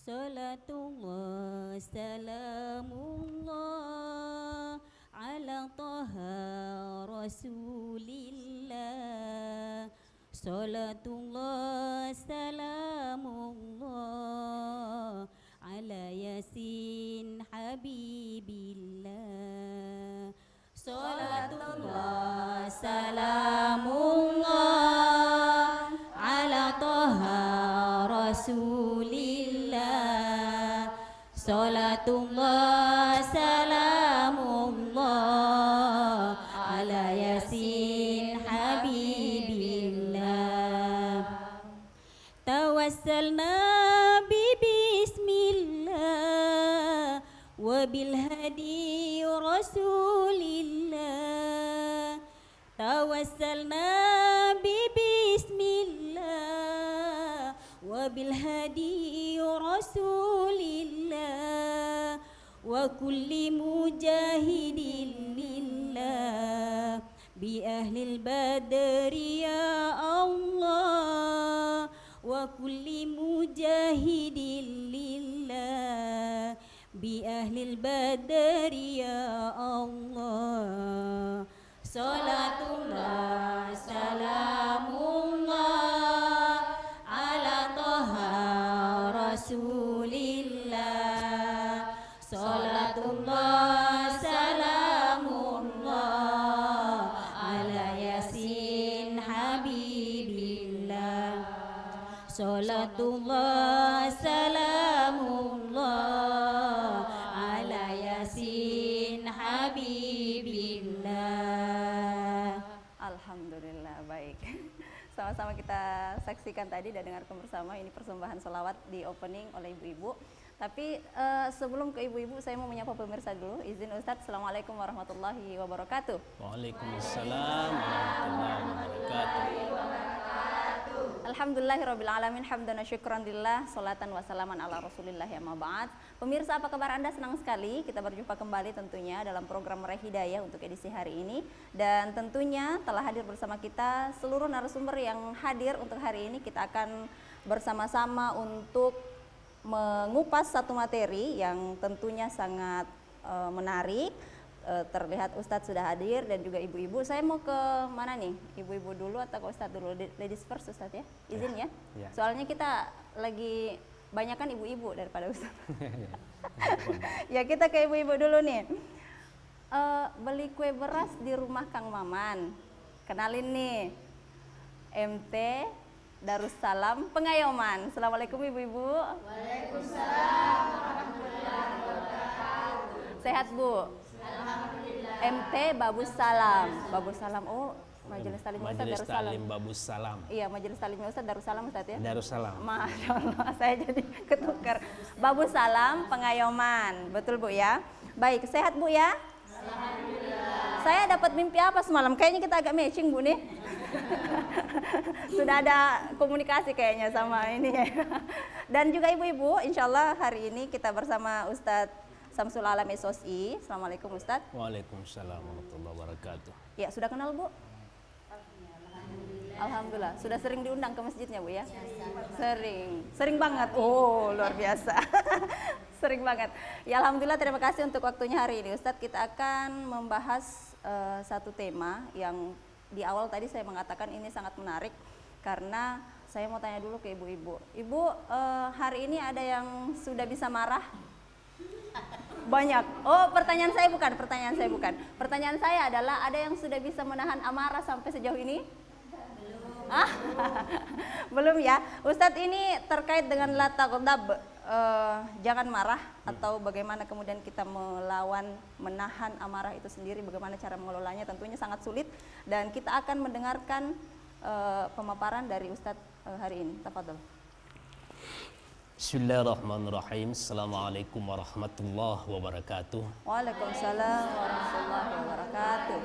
Salatullah salamullah ala taha rasulillah. Salatullah salamullah ala yasin habibillah. Salatullah salamullah ala taha rasulillah. Salatullah salamullah ala yasin habibillah. Tawassalna bismillah wa bil hadi rasulillah. Tawassalna bismillah wa bil hadi rasulillah wa kulli mujahidin lillah bi ahlil badri ya Allah. Wa kulli mujahidin lillah bi ahlil badri ya Allah. Salatullah salamullah ala taha rasulillah. Salatullah salamullah ala yasin habibillah. Salatullah salamullah ala yasin habibillah. Alhamdulillah, baik. Sama-sama kita saksikan tadi dan dengarkan bersama ini persembahan selawat di opening oleh ibu-ibu. Tapi sebelum ke ibu-ibu, saya mau menyapa pemirsa dulu. Izin Ustadz, Assalamualaikum warahmatullahi wabarakatuh. Waalaikumsalam warahmatullahi wabarakatuh. Alhamdulillahirabbil alamin, hamdan wa syukran lillah, salatan wa salaman ala Rasulillah ya ma ba'd. Pemirsa, apa kabar Anda? Senang sekali kita berjumpa kembali tentunya dalam program Meraih Hidayah untuk edisi hari ini. Dan tentunya telah hadir bersama kita seluruh narasumber yang hadir untuk hari ini. Kita akan bersama-sama untuk mengupas satu materi yang tentunya sangat menarik. Terlihat Ustadz sudah hadir dan juga ibu-ibu. Saya mau ke mana nih? Ibu-ibu dulu atau ke Ustadz dulu? Ladies first Ustadz ya? Izin ya? Soalnya kita lagi banyakan ibu-ibu daripada Ustadz. Ya, kita ke ibu-ibu dulu nih. Beli kue beras di rumah Kang Maman. Kenalin nih, MT Darussalam Pengayoman. Assalamualaikum ibu-ibu. Waalaikumsalam warahmatullahi wabarakatuh. Sehat Bu? Alhamdulillah. MT Babus Salam. Babus Salam. Oh, Majelis Taklim Ustadz Majelis Darussalam. Taklim Babus Salam. Iya, Majelis Taklim Ustadz Darussalam Ustadz ya. Darussalam. Masya Allah, saya jadi ketukar. Babus Salam Pengayoman. Betul Bu ya? Baik, sehat Bu ya? Alhamdulillah. Saya dapat mimpi apa semalam? Kayaknya kita agak matching Bu nih. Sudah ada komunikasi kayaknya sama ini ya. Dan juga ibu-ibu, insya Allah hari ini kita bersama Ustadz Samsul Alam SOSI. Assalamualaikum Ustadz. Waalaikumsalam warahmatullahi wabarakatuh. Ya, sudah kenal Bu? Alhamdulillah. Sudah sering diundang ke masjidnya Bu ya? Sering banget. Oh, luar biasa. Sering banget. Ya, alhamdulillah, terima kasih untuk waktunya hari ini Ustadz. Kita akan membahas satu tema yang di awal tadi saya mengatakan ini sangat menarik karena saya mau tanya dulu ke ibu-ibu. Ibu, hari ini ada yang sudah bisa marah? Banyak. Oh, pertanyaan saya bukan. Pertanyaan saya adalah ada yang sudah bisa menahan amarah sampai sejauh ini? Belum. Belum ya. Ustadz, ini terkait dengan la taghdab, jangan marah, atau bagaimana kemudian kita melawan, menahan amarah itu sendiri, bagaimana cara mengelolanya, tentunya sangat sulit. Dan kita akan mendengarkan pemaparan dari Ustadz hari ini. Tafadhol. Bismillahirrahmanirrahim. Assalamualaikum warahmatullahi wabarakatuh. Waalaikumsalam warahmatullahi wabarakatuh.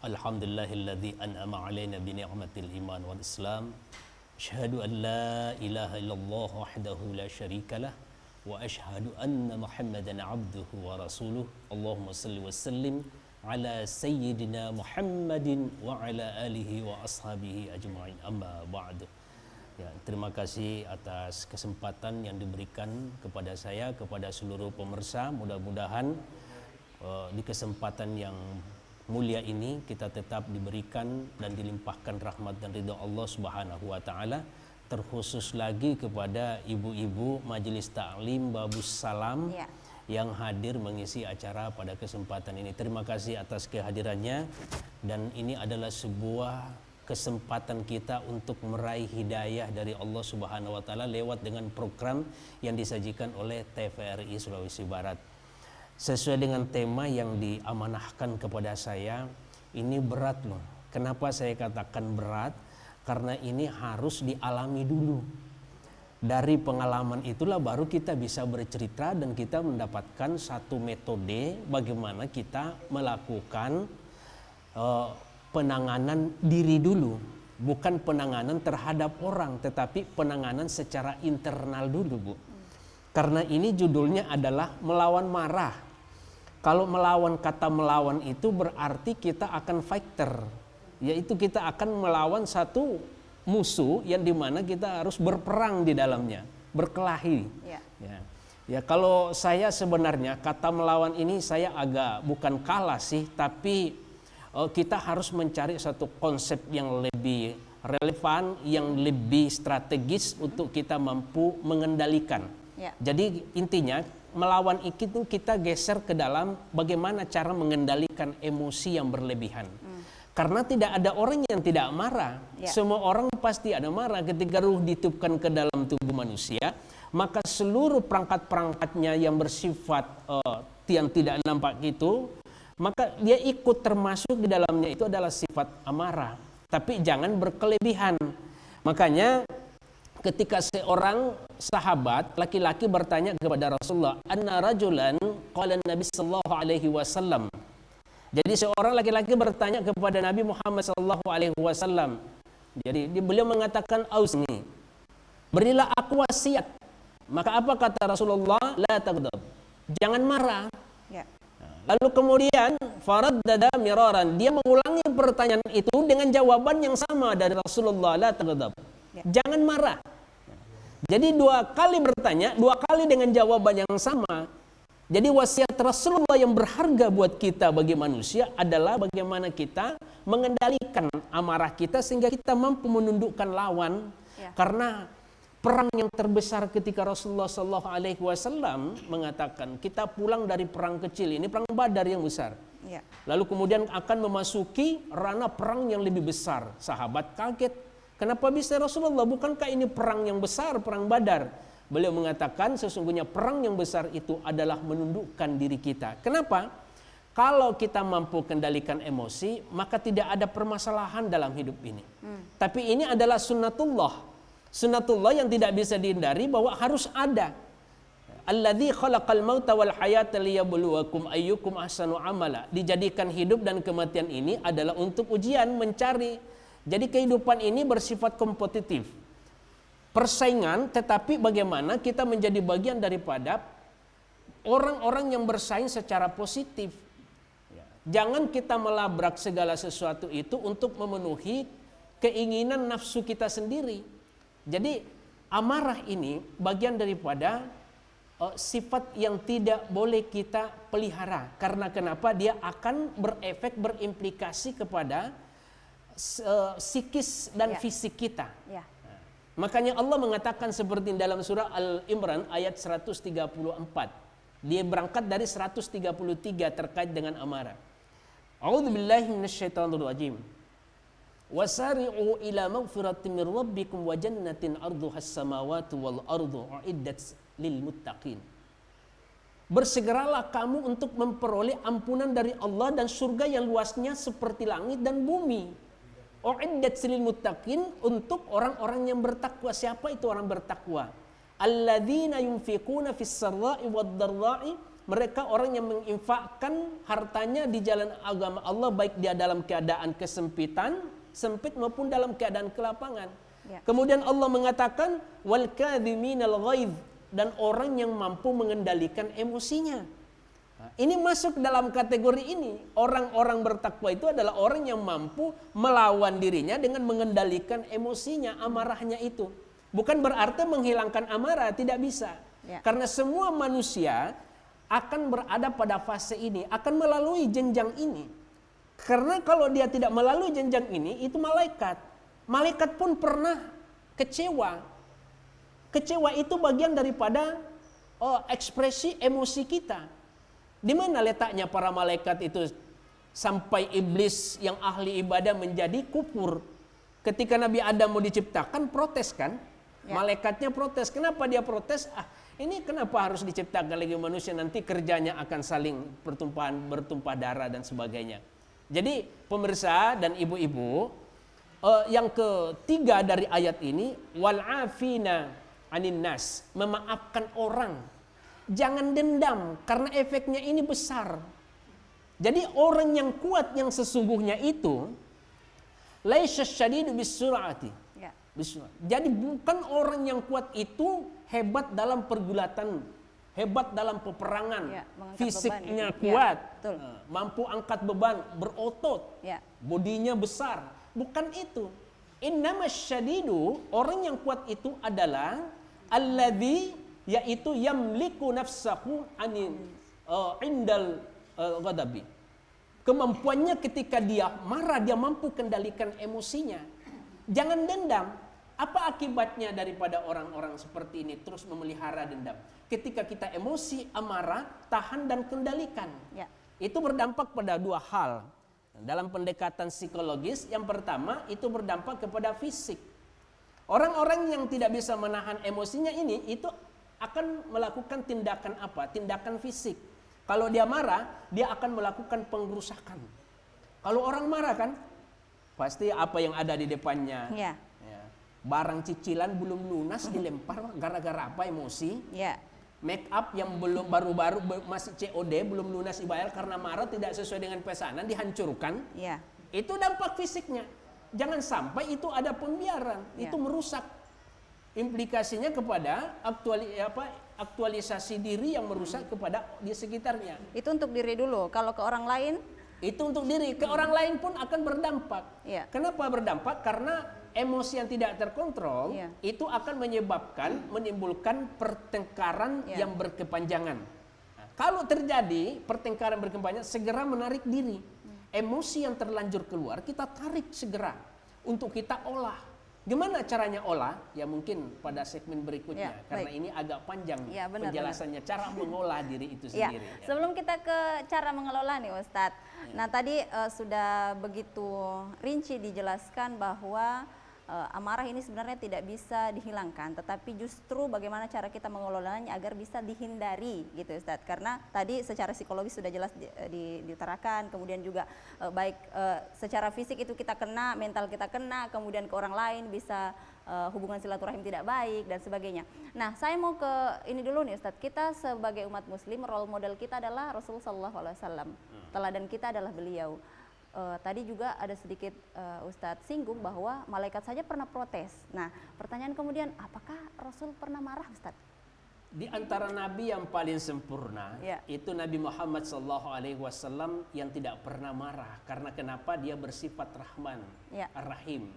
Alhamdulillahilladzi an'ama 'alaina bi ni'matil iman wal islam. Asyhadu an la ilaha illallah wahdahu la syarikalah wa asyhadu anna Muhammadan 'abduhu wa rasuluh. Allahumma shalli wa sallim ala sayyidina Muhammadin wa ala alihi wa ashabihi ajma'in. Amma ba'du. Ya, terima kasih atas kesempatan yang diberikan kepada saya, kepada seluruh pemirsa. Mudah-mudahan di kesempatan yang mulia ini kita tetap diberikan dan dilimpahkan rahmat dan ridha Allah Subhanahu wa taala, terkhusus lagi kepada ibu-ibu Majelis Ta'lim Babus Salam yang hadir mengisi acara pada kesempatan ini. Terima kasih atas kehadirannya, dan ini adalah sebuah kesempatan kita untuk meraih hidayah dari Allah Subhanahu wa taala lewat dengan program yang disajikan oleh TVRI Sulawesi Barat. Sesuai dengan tema yang diamanahkan kepada saya, ini berat loh. Kenapa saya katakan berat? Karena ini harus dialami dulu. Dari pengalaman itulah baru kita bisa bercerita dan kita mendapatkan satu metode bagaimana kita melakukan penanganan diri dulu, bukan penanganan terhadap orang, tetapi penanganan secara internal dulu, Bu. Karena ini judulnya adalah melawan marah. Kalau melawan, kata melawan itu berarti kita akan fighter, yaitu kita akan melawan satu musuh yang dimana kita harus berperang di dalamnya, berkelahi. Ya, kalau saya sebenarnya kata melawan ini saya agak bukan kalah sih, tapi kita harus mencari satu konsep yang lebih relevan, yang lebih strategis untuk kita mampu mengendalikan. Jadi intinya melawan itu kita geser ke dalam bagaimana cara mengendalikan emosi yang berlebihan. Karena tidak ada orang yang tidak marah. Semua orang pasti ada marah. Ketika ruh ditiupkan ke dalam tubuh manusia, maka seluruh perangkat-perangkatnya yang bersifat yang tidak nampak itu, maka dia ikut termasuk di dalamnya, itu adalah sifat amarah. Tapi jangan berkelebihan. Makanya ketika seorang sahabat laki-laki bertanya kepada Rasulullah, anna rajulan qala Nabi sallallahu alaihi wasallam. Jadi seorang laki-laki bertanya kepada Nabi Muhammad sallallahu alaihi wasallam. Jadi beliau mengatakan, ausni, berilah aku wasiat. Maka apa kata Rasulullah? La taghdab. Jangan marah. Lalu kemudian faraddada miraran, dia mengulangi pertanyaan itu dengan jawaban yang sama dari Rasulullah, la taghdab. Jangan marah. Jadi dua kali bertanya, dua kali dengan jawaban yang sama. Jadi wasiat Rasulullah yang berharga buat kita bagi manusia adalah bagaimana kita mengendalikan amarah kita sehingga kita mampu menundukkan lawan. Karena perang yang terbesar ketika Rasulullah SAW mengatakan kita pulang dari perang kecil, ini perang Badar yang besar. Lalu kemudian akan memasuki ranah perang yang lebih besar. Sahabat kaget, kenapa bisa Rasulullah? Bukankah ini perang yang besar, perang Badar? Beliau mengatakan sesungguhnya perang yang besar itu adalah menundukkan diri kita. Kenapa? Kalau kita mampu kendalikan emosi, maka tidak ada permasalahan dalam hidup ini. Tapi ini adalah sunnatullah. Sunnatullah yang tidak bisa dihindari bahwa harus ada. Alladzi khalaqal mauta wal hayata liyabluwakum ayyukum ahsanu amala. Dijadikan hidup dan kematian ini adalah untuk ujian, mencari. Jadi kehidupan ini bersifat kompetitif. Persaingan, tetapi bagaimana kita menjadi bagian daripada orang-orang yang bersaing secara positif. Jangan kita melabrak segala sesuatu itu untuk memenuhi keinginan nafsu kita sendiri. Jadi amarah ini bagian daripada sifat yang tidak boleh kita pelihara. Karena kenapa? Dia akan berefek, berimplikasi kepada psikis dan fisik kita. Makanya Allah mengatakan seperti dalam surah Al-Imran ayat 134. Dia berangkat dari 133 terkait dengan amarah. A'udzubillahi minasyaitonirrajim. Wasari'u ila maghfiratin min rabbikum wa jannatin 'arduhas samawati wal ardu uiddat lil muttaqin. Bersegeralah kamu untuk memperoleh ampunan dari Allah dan surga yang luasnya seperti langit dan bumi. Uiddat lil muttaqin, untuk orang-orang yang bertakwa. Siapa itu orang bertakwa? Alladzina yunfiquna fis sarra'i wad dharra'i, mereka orang yang menginfakkan hartanya di jalan agama Allah baik dia dalam keadaan kesempitan, sempit maupun dalam keadaan kelapangan. Kemudian Allah mengatakan wal kadhiminal ghaidh, dan orang yang mampu mengendalikan emosinya. Ini masuk dalam kategori ini. Orang-orang bertakwa itu adalah orang yang mampu melawan dirinya dengan mengendalikan emosinya, amarahnya itu. Bukan berarti menghilangkan amarah, tidak bisa. Ya. Karena semua manusia akan berada pada fase ini, akan melalui jenjang ini. Karena kalau dia tidak melalui jenjang ini, itu malaikat. Malaikat pun pernah kecewa. Kecewa itu bagian daripada ekspresi emosi kita. Di mana letaknya para malaikat itu sampai iblis yang ahli ibadah menjadi kufur? Ketika Nabi Adam mau diciptakan, protes kan? Ya. Malaikatnya protes. Kenapa dia protes? Ini kenapa harus diciptakan lagi manusia, nanti kerjanya akan saling bertumpah darah dan sebagainya. Jadi pemirsa dan ibu-ibu, yang ketiga dari ayat ini, wal afina anin nas, memaafkan orang. Jangan dendam karena efeknya ini besar. Jadi orang yang kuat yang sesungguhnya itu laisa syadidu bisur'ati. Ya. Jadi bukan orang yang kuat itu hebat dalam pergulatan, hebat dalam peperangan, Ya, mengangkat fisiknya beban itu. kuat, Ya, betul. mampu angkat beban, berotot, Ya. bodinya besar. Bukan itu. Innamas syadidu, orang yang kuat itu adalah alladzi, yaitu yamliku nafsahu anin indal ghadabi. Kemampuannya ketika dia marah, dia mampu kendalikan emosinya. Jangan dendam. Apa akibatnya daripada orang-orang seperti ini terus memelihara dendam? Ketika kita emosi, amarah, tahan dan kendalikan. Ya. Itu berdampak pada dua hal. Dalam pendekatan psikologis, yang pertama itu berdampak kepada fisik. Orang-orang yang tidak bisa menahan emosinya ini, itu akan melakukan tindakan apa? Tindakan fisik. Kalau dia marah, dia akan melakukan pengrusakan. Kalau orang marah kan, pasti apa yang ada di depannya. Ya. Ya. Barang cicilan belum lunas dilempar gara-gara apa? Emosi. Ya. Make up yang belum baru-baru masih COD, belum lunas dibayar karena marah, tidak sesuai dengan pesanan, dihancurkan. Ya. Itu dampak fisiknya. Jangan sampai itu ada pembiaran, Ya. itu merusak. Implikasinya kepada aktualisasi diri yang merusak kepada di sekitarnya. Itu untuk diri dulu. Kalau ke orang lain, Itu untuk diri, ke orang lain pun akan berdampak. Ya. Kenapa berdampak? Karena emosi yang tidak terkontrol Ya. itu akan menimbulkan pertengkaran Ya. yang berkepanjangan. Nah, kalau terjadi pertengkaran berkepanjangan, segera menarik diri. Emosi yang terlanjur keluar, kita tarik segera untuk kita olah. Gimana caranya olah? Ya mungkin pada segmen berikutnya, Ya, karena baik. ini agak panjang Ya, benar, penjelasannya, cara mengolah diri itu ya. sendiri. Ya. Sebelum kita ke cara mengelola nih Ustadz. Nah tadi sudah begitu rinci dijelaskan bahwa amarah ini sebenarnya tidak bisa dihilangkan, tetapi justru bagaimana cara kita mengelolanya agar bisa dihindari gitu Ustadz. Karena tadi secara psikologis sudah jelas diutarakan, kemudian juga baik secara fisik itu kita kena, mental kita kena, kemudian ke orang lain bisa hubungan silaturahim tidak baik dan sebagainya. Nah saya mau ke ini dulu nih Ustadz, kita sebagai umat muslim role model kita adalah Rasulullah SAW, teladan kita adalah beliau. Tadi juga ada sedikit Ustadz singgung bahwa malaikat saja pernah protes. Nah, pertanyaan kemudian, apakah Rasul pernah marah, Ustadz? Di antara nabi yang paling sempurna, Ya. itu Nabi Muhammad SAW yang tidak pernah marah. Karena kenapa? Dia bersifat Rahman, Ya. Ar-Rahim.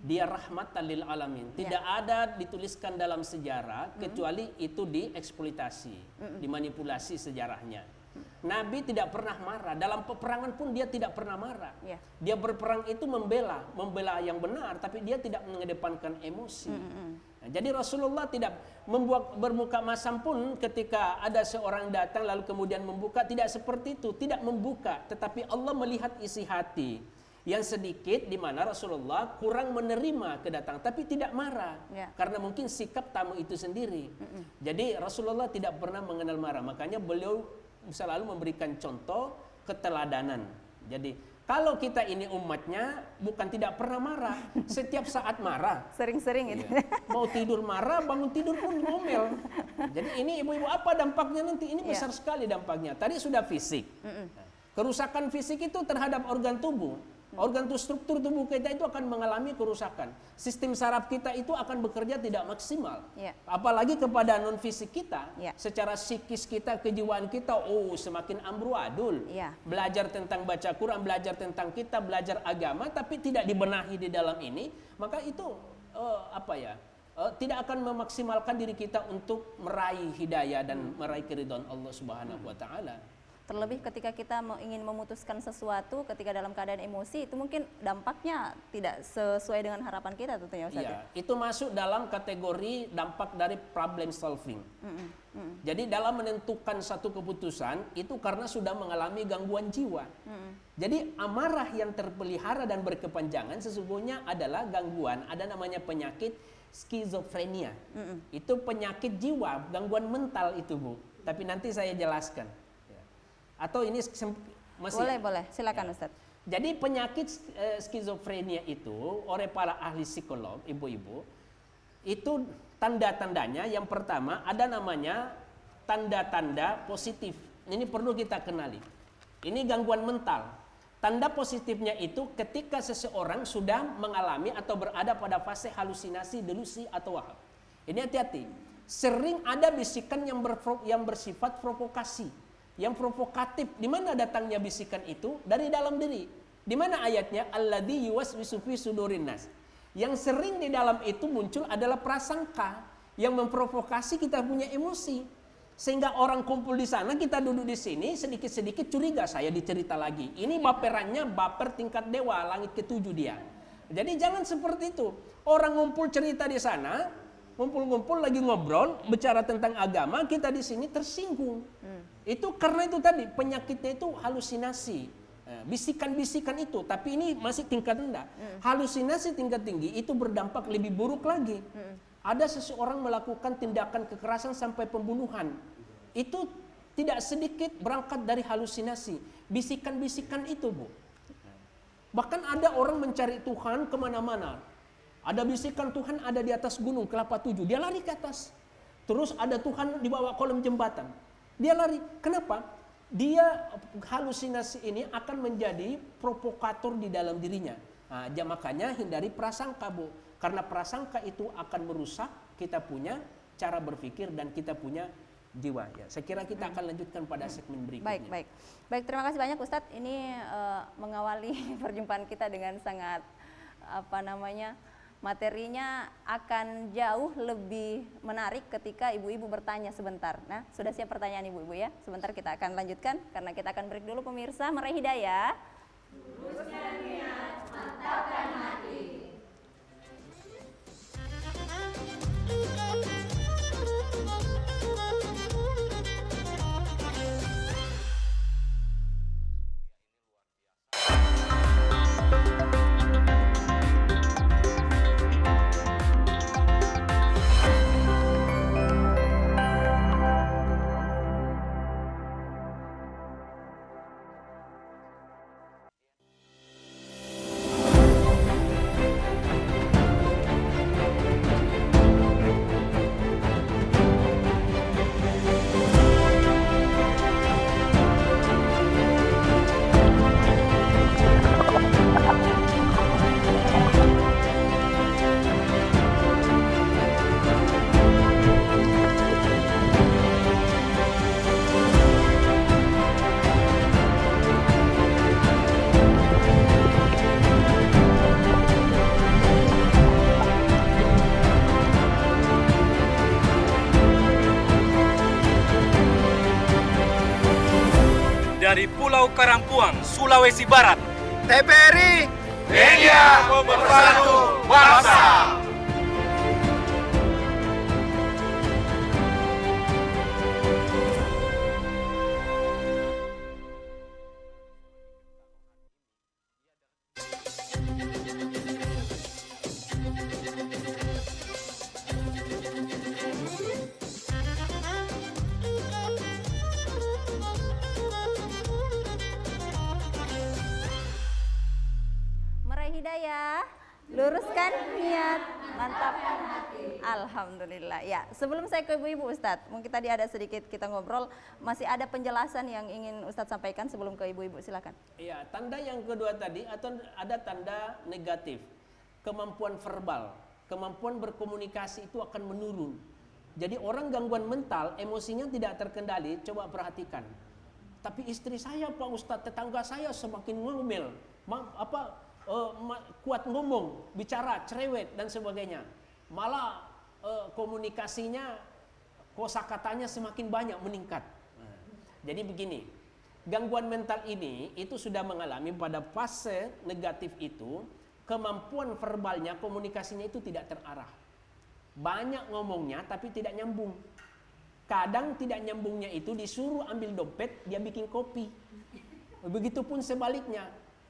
Dia rahmatan lil alamin. Tidak Ya. ada dituliskan dalam sejarah kecuali itu dieksploitasi, dimanipulasi sejarahnya. Nabi tidak pernah marah. Dalam peperangan pun dia tidak pernah marah. Ya. Dia berperang itu membela yang benar, tapi dia tidak mengedepankan emosi. Nah, jadi Rasulullah tidak bermuka masam pun ketika ada seorang datang lalu kemudian membuka, tidak seperti itu, tidak membuka, tetapi Allah melihat isi hati yang sedikit di mana Rasulullah kurang menerima kedatangan, tapi tidak marah. Ya. Karena mungkin sikap tamu itu sendiri. Jadi Rasulullah tidak pernah mengenal marah, makanya beliau selalu memberikan contoh keteladanan. Jadi kalau kita ini umatnya bukan tidak pernah marah, setiap saat marah. Sering-sering gitu. Iya. Mau tidur marah, bangun tidur pun ngomel. Jadi ini ibu-ibu apa dampaknya nanti? Ini besar sekali dampaknya. Tadi sudah fisik. Kerusakan fisik itu terhadap organ tubuh. Organ struktur tubuh kita itu akan mengalami kerusakan. Sistem saraf kita itu akan bekerja tidak maksimal. Ya. Apalagi kepada non fisik kita, Ya. secara psikis kita, kejiwaan kita, semakin amburadul. Ya. Belajar tentang baca Quran, belajar tentang kitab, belajar agama, tapi tidak dibenahi di dalam ini, maka itu tidak akan memaksimalkan diri kita untuk meraih hidayah dan meraih keridhaan Allah Subhanahu wa taala. Terlebih ketika kita ingin memutuskan sesuatu ketika dalam keadaan emosi, itu mungkin dampaknya tidak sesuai dengan harapan kita tentunya Ustaz. Iya, itu masuk dalam kategori dampak dari problem solving. Jadi dalam menentukan satu keputusan itu karena sudah mengalami gangguan jiwa. Jadi amarah yang terpelihara dan berkepanjangan sesungguhnya adalah gangguan, ada namanya penyakit skizofrenia. Itu penyakit jiwa, gangguan mental itu Bu. Tapi nanti saya jelaskan. Atau ini masih boleh silakan Ustaz. Jadi penyakit skizofrenia itu oleh para ahli psikolog ibu-ibu itu tanda-tandanya yang pertama ada namanya tanda-tanda positif. Ini perlu kita kenali. Ini gangguan mental. Tanda positifnya itu ketika seseorang sudah mengalami atau berada pada fase halusinasi, delusi atau waham. Ini hati-hati. Sering ada bisikan yang bersifat provokasi. Yang provokatif. Di mana datangnya bisikan itu? Dari dalam diri. Di mana ayatnya? Alladzi yuwaswisu fi sudurin nas. Yang sering di dalam itu muncul adalah prasangka yang memprovokasi kita punya emosi. Sehingga orang kumpul di sana, kita duduk di sini, sedikit-sedikit curiga, saya dicerita lagi. Ini baperannya baper tingkat dewa, langit ke-7 dia. Jadi jangan seperti itu. Orang ngumpul cerita di sana, ngumpul-ngumpul lagi ngobrol, bicara tentang agama, kita di sini tersinggung. Itu karena itu tadi, penyakitnya itu halusinasi. Bisikan-bisikan itu, tapi ini masih tingkat rendah. Halusinasi tingkat tinggi itu berdampak lebih buruk lagi. Ada seseorang melakukan tindakan kekerasan sampai pembunuhan. Itu tidak sedikit berangkat dari halusinasi. Bisikan-bisikan itu Bu. Bahkan ada orang mencari Tuhan kemana-mana. Ada bisikan Tuhan ada di atas gunung Kelapa 7. Dia lari ke atas. Terus ada Tuhan di bawah kolom jembatan. Dia lari. Kenapa? Dia halusinasi ini akan menjadi provokator di dalam dirinya. Nah, makanya hindari prasangka Bu. Karena prasangka itu akan merusak kita punya cara berpikir dan kita punya jiwa. Ya, saya kira kita akan lanjutkan pada segmen berikutnya. Baik, terima kasih banyak Ustadz. Ini mengawali perjumpaan kita dengan sangat materinya akan jauh lebih menarik ketika ibu-ibu bertanya sebentar. Nah, sudah siap pertanyaan ibu-ibu ya? Sebentar kita akan lanjutkan karena kita akan break dulu pemirsa. Meraih hidayah. Luruskan niat, mantapkan hati. Dari Pulau Karampuang, Sulawesi Barat, TPRI Media Pemersatu Bangsa. Hidayah, luruskan niat, mantapkan hati. Alhamdulillah. Ya, sebelum saya ke ibu-ibu Ustadz, mungkin tadi ada sedikit kita ngobrol, masih ada penjelasan yang ingin Ustadz sampaikan sebelum ke ibu-ibu, silakan. Iya, tanda yang kedua tadi atau ada tanda negatif, kemampuan verbal, kemampuan berkomunikasi itu akan menurun. Jadi orang gangguan mental, emosinya tidak terkendali, coba perhatikan. Tapi istri saya Pak Ustadz, tetangga saya semakin ngomel, kuat ngomong, bicara, cerewet dan sebagainya. Malah komunikasinya, kosakatanya semakin banyak meningkat. Jadi begini, gangguan mental ini itu sudah mengalami pada fase negatif itu, kemampuan verbalnya, komunikasinya itu tidak terarah. Banyak ngomongnya tapi tidak nyambung. Kadang tidak nyambungnya itu disuruh ambil dompet, dia bikin kopi. Begitupun sebaliknya,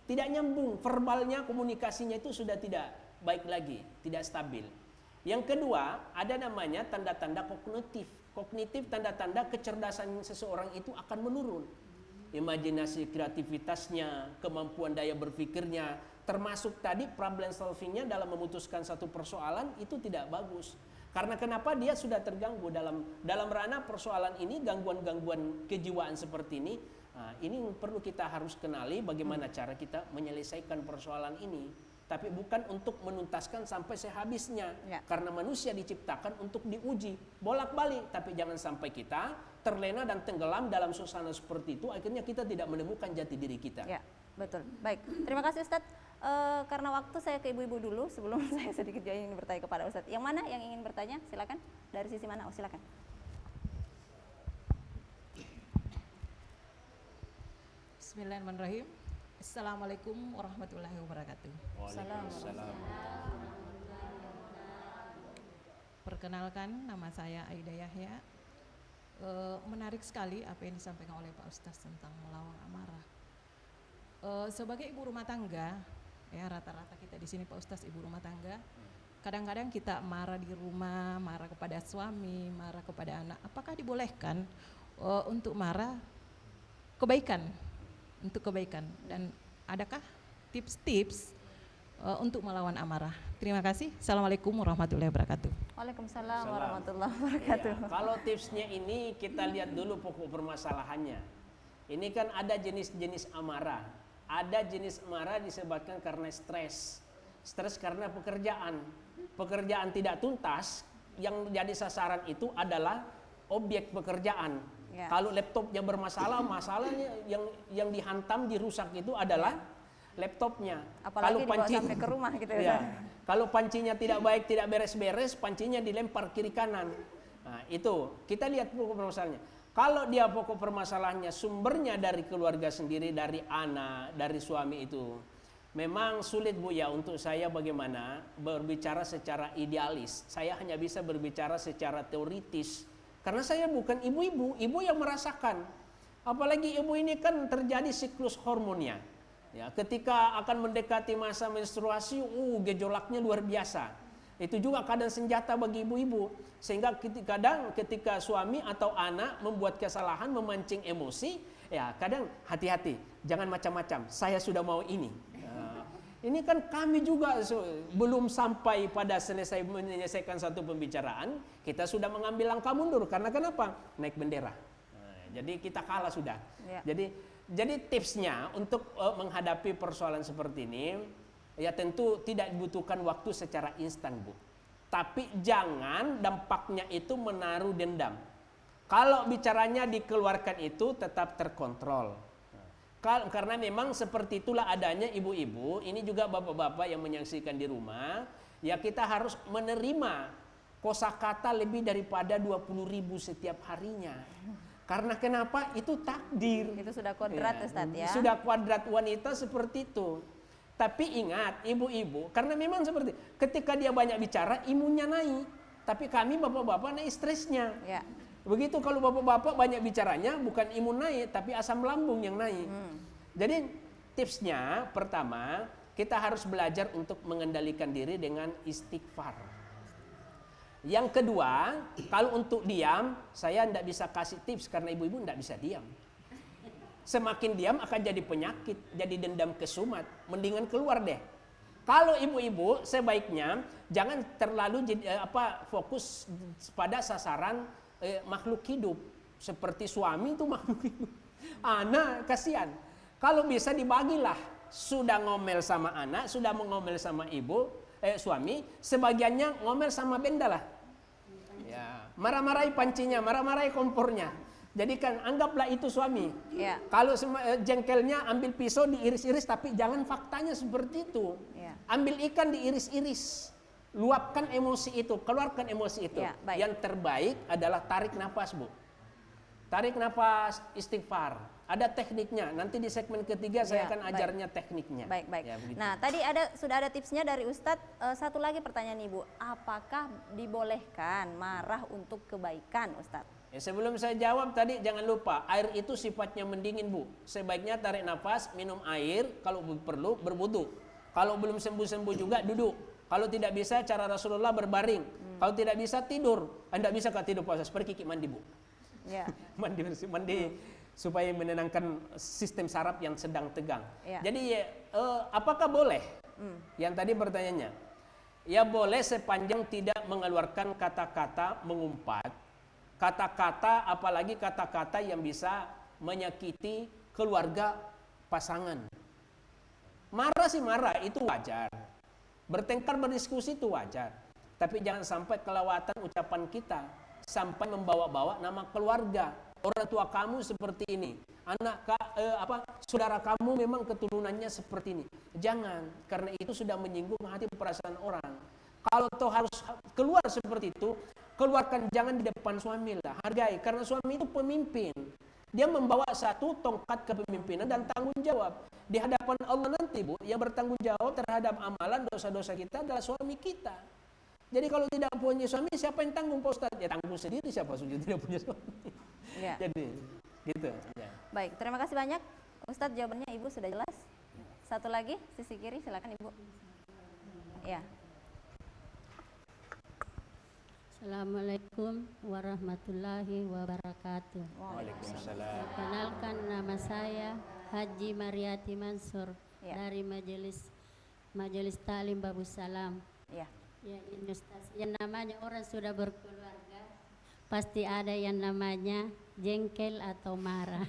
tidak nyambung, verbalnya, komunikasinya itu sudah tidak baik lagi, tidak stabil. Yang kedua, ada namanya tanda-tanda kognitif. Kognitif tanda-tanda kecerdasan seseorang itu akan menurun. Imajinasi, kreativitasnya, kemampuan daya berpikirnya, termasuk tadi problem solvingnya dalam memutuskan satu persoalan itu tidak bagus. Karena kenapa? Dia sudah terganggu dalam ranah persoalan ini, gangguan-gangguan kejiwaan seperti ini. Nah, ini perlu kita harus kenali bagaimana cara kita menyelesaikan persoalan ini. Tapi bukan untuk menuntaskan sampai sehabisnya. Ya. Karena manusia diciptakan untuk diuji bolak-balik. Tapi jangan sampai kita terlena dan tenggelam dalam suasana seperti itu. Akhirnya kita tidak menemukan jati diri kita. Ya, betul. Baik, terima kasih Ustadz. Karena waktu saya ke ibu-ibu dulu sebelum saya sedikit ingin bertanya kepada Ustadz. Yang mana yang ingin bertanya? Silakan. Dari sisi mana? Oh, silakan. Bismillahirrahmanirrahim. Assalamualaikum warahmatullahi wabarakatuh. Waalaikumsalam. Perkenalkan, nama saya Aida Yahya. Menarik sekali apa yang disampaikan oleh Pak Ustadz tentang melawan amarah. Sebagai ibu rumah tangga, ya rata-rata kita di sini Pak Ustadz ibu rumah tangga. Kadang-kadang kita marah di rumah, marah kepada suami, marah kepada anak. Apakah dibolehkan untuk marah kebaikan? Untuk kebaikan, dan adakah tips-tips untuk melawan amarah? Terima kasih. Assalamualaikum warahmatullahi wabarakatuh. Waalaikumsalam warahmatullahi wabarakatuh. Ya, kalau tipsnya ini kita lihat dulu pokok permasalahannya. Ini kan ada jenis-jenis amarah. Ada jenis amarah disebabkan karena stres. Stres karena pekerjaan. Pekerjaan tidak tuntas, yang jadi sasaran itu adalah objek pekerjaan. Ya. Kalau laptopnya bermasalah, masalahnya yang dihantam, dirusak itu adalah laptopnya. Apalagi kalau dibawa sampai ke rumah gitu ya. Ya, kalau pancinya tidak baik, tidak beres-beres, pancinya dilempar kiri kanan. Nah, itu kita lihat pokok permasalahannya. Kalau dia pokok permasalahannya sumbernya dari keluarga sendiri, dari anak, dari suami itu, memang sulit Bu ya untuk saya bagaimana berbicara secara idealis. Saya hanya bisa berbicara secara teoritis. Karena saya bukan ibu-ibu, ibu yang merasakan. Apalagi ibu ini kan terjadi siklus hormonnya. Ya, ketika akan mendekati masa menstruasi, gejolaknya luar biasa. Itu juga kadang senjata bagi ibu-ibu. Sehingga kadang ketika suami atau anak membuat kesalahan, memancing emosi, ya kadang hati-hati, jangan macam-macam. Saya sudah mau ini. Ini kan kami juga belum sampai pada menyelesaikan satu pembicaraan, kita sudah mengambil langkah mundur. Karena kenapa? Naik bendera. Nah, jadi kita kalah sudah. Ya. Jadi tipsnya untuk menghadapi persoalan seperti ini, ya tentu tidak dibutuhkan waktu secara instan Bu. Tapi jangan dampaknya itu menaruh dendam. Kalau bicaranya dikeluarkan itu tetap terkontrol. Karena memang seperti itulah adanya ibu-ibu, ini juga bapak-bapak yang menyaksikan di rumah, ya kita harus menerima kosakata lebih daripada 20.000 setiap harinya. Karena kenapa? Itu takdir. Itu sudah kodrat ya, Ustadz ya. Sudah kodrat wanita seperti itu. Tapi ingat ibu-ibu, karena memang seperti ketika dia banyak bicara imunnya naik. Tapi kami bapak-bapak naik stresnya. Ya. Begitu kalau bapak-bapak banyak bicaranya bukan imun naik tapi asam lambung yang naik. Jadi tipsnya pertama kita harus belajar untuk mengendalikan diri dengan istighfar. Yang kedua, kalau untuk diam saya tidak bisa kasih tips karena ibu-ibu tidak bisa diam. Semakin diam akan jadi penyakit, jadi dendam kesumat. Mendingan keluar deh. Kalau ibu-ibu sebaiknya jangan terlalu fokus pada sasaran makhluk hidup. Seperti suami itu makhluk hidup. Anak kasihan. Kalau bisa dibagilah. Sudah ngomel sama anak, sudah mengomel sama suami, sebagiannya ngomel sama benda lah. Ya, marah-marahi pancinya, marah-marahi kompornya. Jadi kan anggaplah itu suami. Ya. Kalau jengkelnya ambil pisau diiris-iris, tapi jangan faktanya seperti itu. Ya. Ambil ikan diiris-iris. luapkan emosi itu, keluarkan emosi itu. Ya, baik. Yang terbaik adalah tarik nafas, Bu. Tarik nafas, istighfar. Ada tekniknya. Nanti di segmen ketiga saya akan baik. ajarnya tekniknya. Baik. Ya, begitu. Nah, tadi sudah ada tipsnya dari Ustadz. Satu lagi pertanyaan Ibu, apakah dibolehkan marah untuk kebaikan, Ustadz? Ya, sebelum saya jawab tadi jangan lupa air itu sifatnya mendingin, Bu. Sebaiknya tarik nafas, minum air, kalau perlu berwudu. Kalau belum sembuh-sembuh juga duduk. Kalau tidak bisa cara Rasulullah berbaring. Kalau tidak bisa tidur. Anda bisa Kak tidur puasa seperti kiki mandi, Bu. Ya. mandi supaya menenangkan sistem saraf yang sedang tegang. Ya. Jadi apakah boleh? Yang tadi pertanyaannya. Ya boleh sepanjang tidak mengeluarkan kata-kata mengumpat. Kata-kata, apalagi kata-kata yang bisa menyakiti keluarga pasangan. Marah sih marah, itu wajar. Bertengkar, berdiskusi itu wajar. Tapi jangan sampai kelewatan ucapan kita. Sampai membawa-bawa nama keluarga. Orang tua kamu seperti ini. Saudara kamu memang keturunannya seperti ini. Jangan, karena itu sudah menyinggung hati perasaan orang. Kalau toh harus keluar seperti itu, keluarkan, jangan di depan suami lah, hargai, karena suami itu pemimpin. Dia membawa satu tongkat kepemimpinan dan tanggung jawab. Di hadapan Allah nanti, Bu, yang bertanggung jawab terhadap amalan dosa-dosa kita adalah suami kita. Jadi kalau tidak punya suami, siapa yang tanggung, Pak Ustadz? Ya tanggung sendiri, siapa sudah tidak punya suami. Ya. Jadi, gitu. Ya. Baik, terima kasih banyak. Ustadz, jawabannya Ibu sudah jelas. Satu lagi, sisi kiri, silakan Ibu. Ya. Assalamualaikum warahmatullahi wabarakatuh. Waalaikumsalam. Perkenalkan, nama saya Haji Mariati Mansur dari Majelis Ta'lim Babus Salam. Ya. Ya, ini Ustaz. Yang namanya orang sudah berkeluarga, pasti ada yang namanya jengkel atau marah.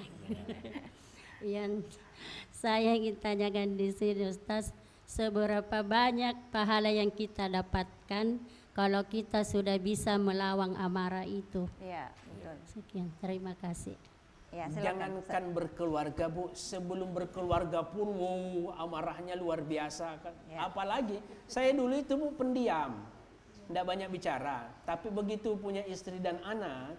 Yang saya ingin tanyakan di sini, Ustaz, seberapa banyak pahala yang kita dapatkan kalau kita sudah bisa melawan amarah itu? Ya, betul. Sekian, terima kasih. Ya, silakan. Jangankan berkeluarga, Bu, sebelum berkeluarga pun amarahnya luar biasa kan. Ya. Apalagi saya dulu itu, Bu, pendiam, tidak banyak bicara. Tapi begitu punya istri dan anak,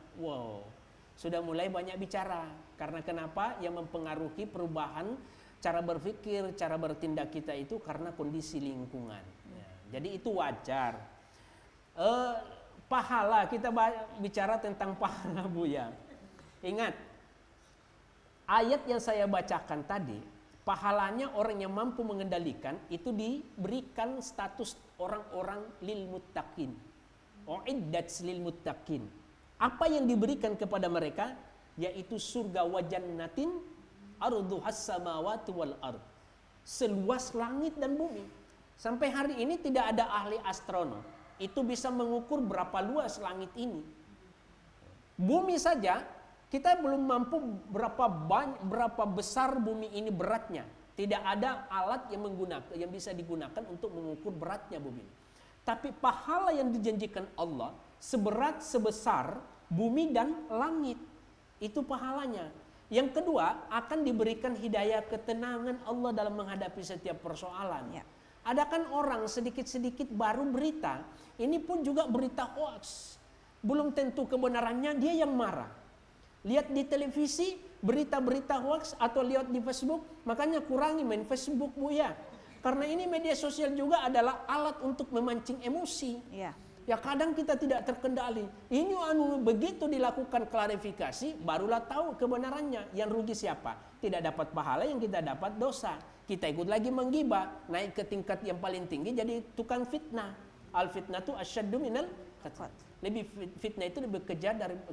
sudah mulai banyak bicara. Karena kenapa? Yang mempengaruhi perubahan cara berpikir, cara bertindak kita itu karena kondisi lingkungan. Ya, jadi itu wajar. Pahala, kita bicara tentang pahala, Bu, ya. Ingat, ayat yang saya bacakan tadi, pahalanya orang yang mampu mengendalikan itu diberikan status orang-orang lil muttaqin. Uiddat lil muttaqin. Apa yang diberikan kepada mereka? Yaitu surga wa jannatin arduhas samawati wal ard. Seluas langit dan bumi. Sampai hari ini tidak ada ahli astronom itu bisa mengukur berapa luas langit ini. Bumi saja kita belum mampu berapa besar bumi ini beratnya. Tidak ada alat yang bisa digunakan untuk mengukur beratnya bumi. Tapi pahala yang dijanjikan Allah sebesar bumi dan langit. Itu pahalanya. Yang kedua, akan diberikan hidayah ketenangan Allah dalam menghadapi setiap persoalan. Ya. Ada kan orang sedikit-sedikit baru berita, ini pun juga berita hoax. Belum tentu kebenarannya, dia yang marah. Lihat di televisi berita-berita hoax atau lihat di Facebook, makanya kurangi main Facebook, Bu, ya. Karena ini media sosial juga adalah alat untuk memancing emosi. Ya. Ya kadang kita tidak terkendali. Ini begitu dilakukan klarifikasi, barulah tahu kebenarannya. Yang rugi siapa? Tidak dapat pahala, yang kita dapat dosa. Kita ikut lagi menggibah, naik ke tingkat yang paling tinggi jadi tukang fitnah. Al fitnah itu asyaddu minal qatl. Lebih fitnah itu lebih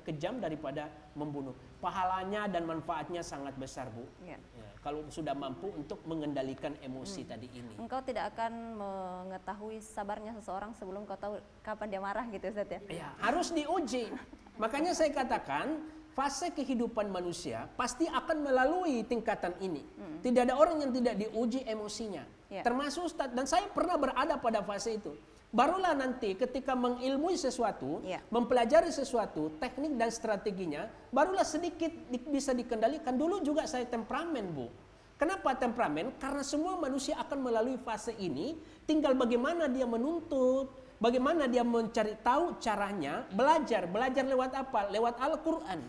kejam daripada membunuh. Pahalanya dan manfaatnya sangat besar, Bu. Ya. Ya, kalau sudah mampu untuk mengendalikan emosi tadi ini. Engkau tidak akan mengetahui sabarnya seseorang sebelum kau tahu kapan dia marah gitu, Ustaz, ya? Ya, harus diuji. Makanya saya katakan fase kehidupan manusia pasti akan melalui tingkatan ini. Tidak ada orang yang tidak diuji emosinya. Ya. Termasuk Ustaz, dan saya pernah berada pada fase itu. Barulah nanti ketika mengilmui sesuatu, Ya. mempelajari sesuatu, teknik dan strateginya, barulah sedikit bisa dikendalikan. Dulu juga saya temperamen, Bu. Kenapa temperamen? Karena semua manusia akan melalui fase ini, tinggal bagaimana dia menuntut, bagaimana dia mencari tahu caranya belajar. Belajar lewat apa? Lewat Al-Quran.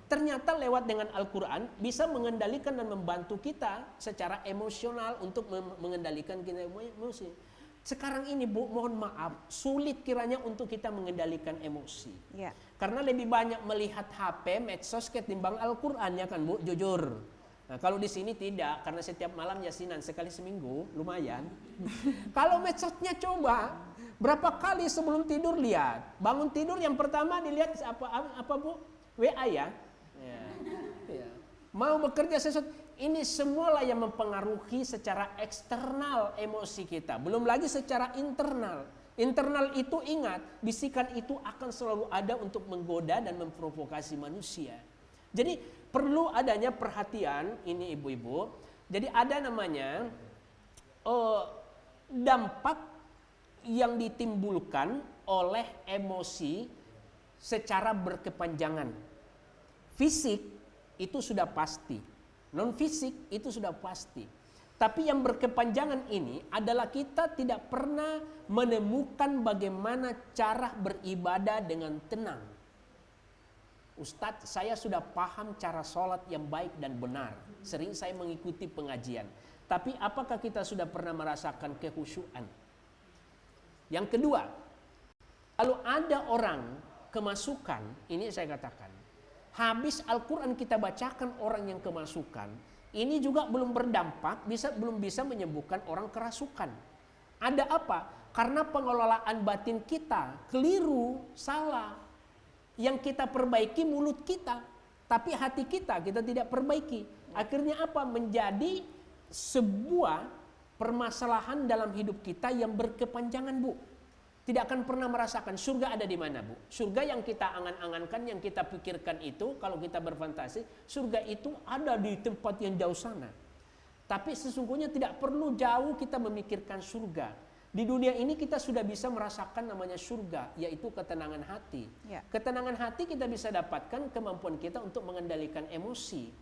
Ternyata lewat dengan Al-Quran bisa mengendalikan dan membantu kita secara emosional untuk mengendalikan kita emosi. Sekarang ini Bu, mohon maaf, sulit kiranya untuk kita mengendalikan emosi. Ya. Karena lebih banyak melihat HP, medsos ketimbang Al-Quran, ya kan Bu, jujur. Nah, kalau di sini tidak, karena setiap malam yasinan sekali seminggu, lumayan. Kalau medsosnya coba, berapa kali sebelum tidur lihat. Bangun tidur yang pertama dilihat apa Bu? WA ya. Ya. Mau bekerja sesuatu, ini semualah yang mempengaruhi secara eksternal emosi kita. Belum lagi secara internal. Internal itu ingat, bisikan itu akan selalu ada untuk menggoda dan memprovokasi manusia. Jadi perlu adanya perhatian ini ibu-ibu. Jadi ada namanya dampak yang ditimbulkan oleh emosi secara berkepanjangan. Fisik itu sudah pasti, non fisik itu sudah pasti. Tapi yang berkepanjangan ini adalah kita tidak pernah menemukan bagaimana cara beribadah dengan tenang. Ustadz, saya sudah paham cara sholat yang baik dan benar. Sering saya mengikuti pengajian. Tapi apakah kita sudah pernah merasakan kehusyuan? Yang kedua, kalau ada orang kemasukan, ini saya katakan, habis Al-Quran kita bacakan orang yang kemasukan, ini juga belum berdampak, belum bisa menyembuhkan orang kerasukan. Ada apa? Karena pengelolaan batin kita keliru, salah. Yang kita perbaiki mulut kita, tapi hati kita tidak perbaiki. Akhirnya apa? Menjadi sebuah permasalahan dalam hidup kita yang berkepanjangan, Bu. Tidak akan pernah merasakan surga ada di mana, Bu. Surga yang kita angan-angankan, yang kita pikirkan itu, kalau kita berfantasi, surga itu ada di tempat yang jauh sana. Tapi sesungguhnya tidak perlu jauh kita memikirkan surga. Di dunia ini kita sudah bisa merasakan namanya surga, yaitu ketenangan hati. Ya. Ketenangan hati kita bisa dapatkan kemampuan kita untuk mengendalikan emosi.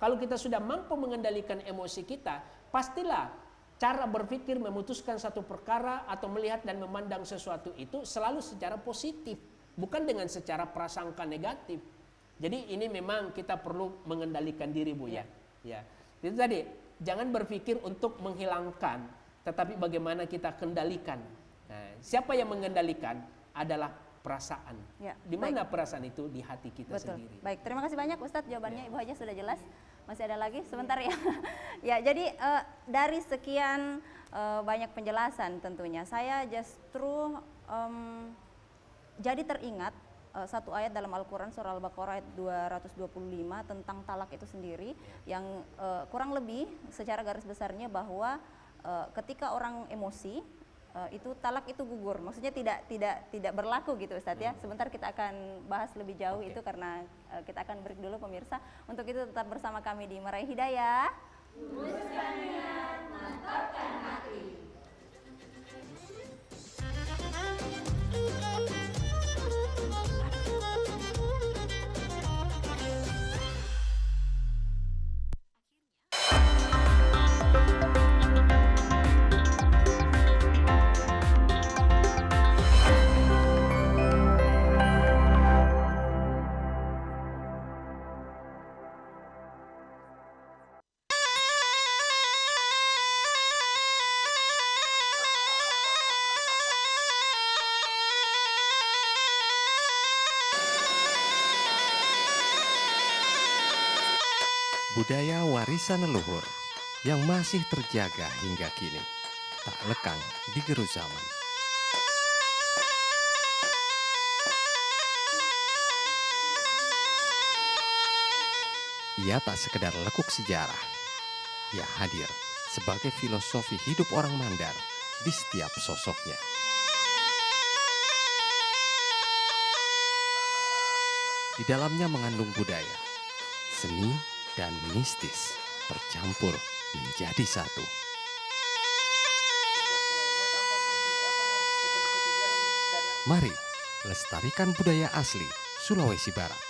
Kalau kita sudah mampu mengendalikan emosi kita, pastilah cara berpikir memutuskan satu perkara atau melihat dan memandang sesuatu itu selalu secara positif, bukan dengan secara prasangka negatif. Jadi ini memang kita perlu mengendalikan diri, Bu, ya. Ya. Itu tadi, jangan berpikir untuk menghilangkan, tetapi bagaimana kita kendalikan. Nah, siapa yang mengendalikan adalah perasaan. Ya, di mana perasaan itu? Di hati kita sendiri. Baik, terima kasih banyak Ustadz jawabannya. Ibu Haja sudah jelas. Masih ada lagi? Sebentar ya. Ya, jadi dari sekian banyak penjelasan tentunya, saya justru jadi teringat satu ayat dalam Al-Quran surah Al-Baqarah ayat 225 tentang talak itu sendiri, yang kurang lebih secara garis besarnya bahwa ketika orang emosi itu talak itu gugur, maksudnya tidak berlaku gitu Ustadz ya. Sebentar kita akan bahas lebih jauh itu karena kita akan break dulu pemirsa. Untuk itu tetap bersama kami di Meraih Hidayah. Luruskan niat, mantapkan hati. Budaya warisan leluhur yang masih terjaga hingga kini, tak lekang di gerus zaman. Ia tak sekedar lekuk sejarah, ia hadir sebagai filosofi hidup orang Mandar di setiap sosoknya. Di dalamnya mengandung budaya, seni, dan mistis bercampur menjadi satu. Mari lestarikan budaya asli Sulawesi Barat.